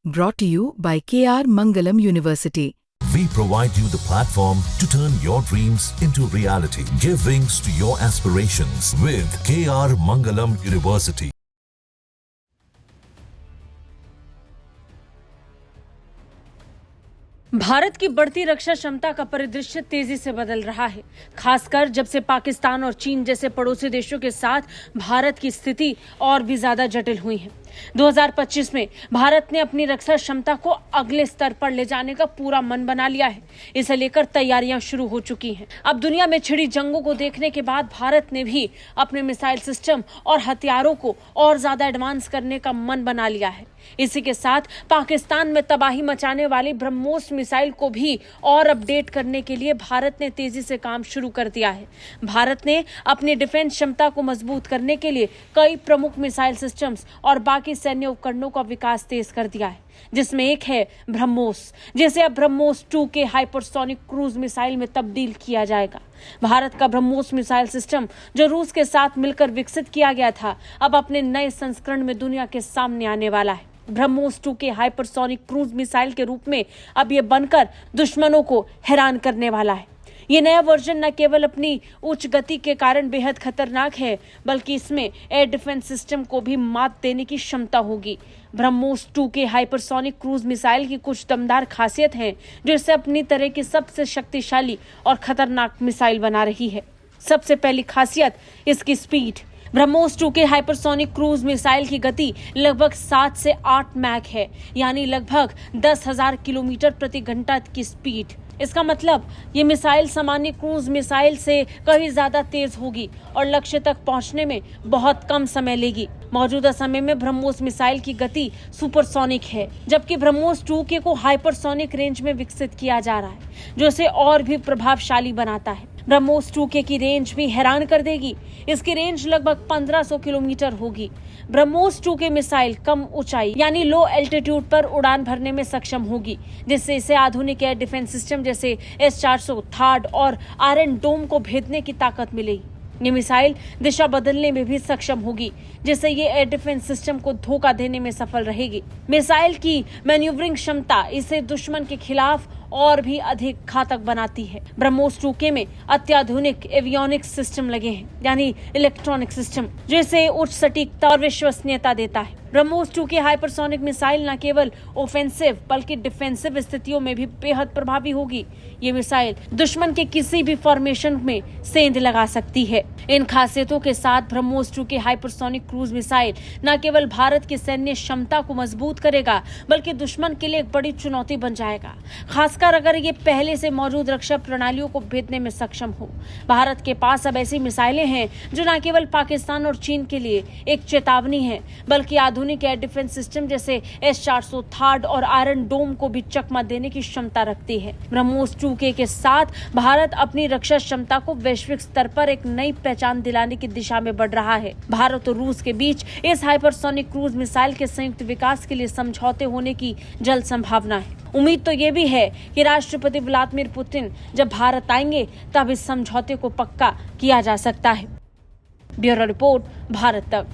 Brought to you by KR Mangalam University. We provide you the platform to turn your dreams into reality. Give wings to your aspirations with KR Mangalam University. Bharat की बढ़ती रक्षा क्षमता का परिदृश्य तेजी से बदल रहा है, खासकर जब से पाकिस्तान और चीन जैसे पड़ोसी देशों के साथ भारत की स्थिति और भी ज्यादा जटिल हुई है। 2025 में भारत ने अपनी रक्षा क्षमता को अगले स्तर पर ले जाने का पूरा मन बना लिया है। इसे लेकर तैयारियां शुरू हो चुकी हैं। अब दुनिया में छिड़ी जंगों को देखने के बाद भारत ने भी अपने मिसाइल सिस्टम और हथियारों को और ज्यादा एडवांस करने का मन बना लिया है। इसी के साथ पाकिस्तान में तबाही मचाने वाली ब्रह्मोस मिसाइल को भी और अपडेट करने के लिए भारत ने तेजी से काम शुरू कर दिया है। भारत ने अपनी डिफेंस क्षमता को मजबूत करने के लिए कई प्रमुख मिसाइल सिस्टम्स और बाकी सैन्य उपकरणों का विकास तेज कर दिया है, जिसमें एक है ब्रह्मोस, जिसे अब ब्रह्मोस 2 के हाइपरसोनिक क्रूज मिसाइल में तब्दील किया जाएगा। भारत का ब्रह्मोस मिसाइल सिस्टम, जो रूस के साथ मिलकर विकसित किया गया था, अब अपने नए संस्करण में दुनिया के सामने आने वाला है। ब्रह्मोस 2 के हाइपरसोनिक क्रूज मिसाइल के रूप में अब ये बनकर दुश्मनों को हैरान करने वाला है। ये नया वर्जन न केवल अपनी उच्च गति के कारण बेहद खतरनाक है, बल्कि इसमें एयर डिफेंस सिस्टम को भी मात देने की क्षमता होगी। ब्रह्मोस 2 के हाइपरसोनिक क्रूज मिसाइल की कुछ दमदार खासियत हैं, जो इसे अपनी तरह की सबसे शक्तिशाली और खतरनाक मिसाइल बना रही है। सबसे पहली खासियत इसकी स्पीड। ब्रह्मोस 2 के हाइपरसोनिक क्रूज मिसाइल की गति लगभग 7 से 8 मैक है, यानी लगभग 10,000 किलोमीटर प्रति घंटा की स्पीड। इसका मतलब ये मिसाइल सामान्य क्रूज मिसाइल से कहीं ज्यादा तेज होगी और लक्ष्य तक पहुंचने में बहुत कम समय लेगी। मौजूदा समय में ब्रह्मोस मिसाइल की गति सुपरसोनिक है, जबकि ब्रह्मोस 2 के को हाइपरसोनिक रेंज में विकसित किया जा रहा है, जो इसे और भी प्रभावशाली बनाता है। ब्रह्मोस 2 के की रेंज भी हैरान कर देगी। इसकी रेंज लगभग 1500 किलोमीटर होगी। ब्रह्मोस 2 के मिसाइल कम ऊंचाई यानी लो एल्टीट्यूड पर उड़ान भरने में सक्षम होगी, जिससे इसे आधुनिक एयर डिफेंस सिस्टम जैसे S-400, थार्ड और आयरन डोम को भेदने की ताकत मिलेगी। ये मिसाइल दिशा बदलने में भी सक्षम होगी, जिससे ये एयर डिफेंस सिस्टम को धोखा देने में सफल रहेगी। मिसाइल की मैन्यूवरिंग क्षमता इसे दुश्मन के खिलाफ और भी अधिक घातक बनाती है। ब्रह्मोस 2 के में अत्याधुनिक एवियोनिक्स सिस्टम लगे हैं, यानी इलेक्ट्रॉनिक सिस्टम, जो इसे उच्च सटीकता और विश्वसनीयता देता है। ब्रह्मोस 2 के हाइपरसोनिक मिसाइल न केवल ऑफेंसिव बल्कि डिफेंसिव स्थितियों में भी बेहद प्रभावी होगी। ये मिसाइल दुश्मन के किसी भी फॉर्मेशन में सेंध लगा सकती है। इन खासियतों के साथ ब्रह्मोस 2 के हाइपरसोनिक क्रूज मिसाइल न केवल भारत की सैन्य क्षमता को मजबूत करेगा, बल्कि दुश्मन के लिए एक बड़ी चुनौती बन जाएगा, खासकर अगर ये पहले से मौजूद रक्षा प्रणालियों को भेदने में सक्षम हो। भारत के पास अब ऐसी मिसाइलें हैं जो न केवल पाकिस्तान और चीन के लिए एक चेतावनी है, बल्कि आधुनिक एयर डिफेंस सिस्टम जैसे S-400, थार्ड और आयरन डोम को भी चकमा देने की क्षमता रखती है। ब्रह्मोस 2 के साथ भारत अपनी रक्षा क्षमता को वैश्विक स्तर पर एक नई पहचान दिलाने की दिशा में बढ़ रहा है। भारत और रूस के बीच इस हाइपरसोनिक क्रूज मिसाइल के संयुक्त विकास के लिए समझौते होने की जल्द संभावना है। उम्मीद तो ये भी है कि राष्ट्रपति व्लादिमीर पुतिन जब भारत आएंगे तब इस समझौते को पक्का किया जा सकता है। ब्यूरो रिपोर्ट, भारत तक।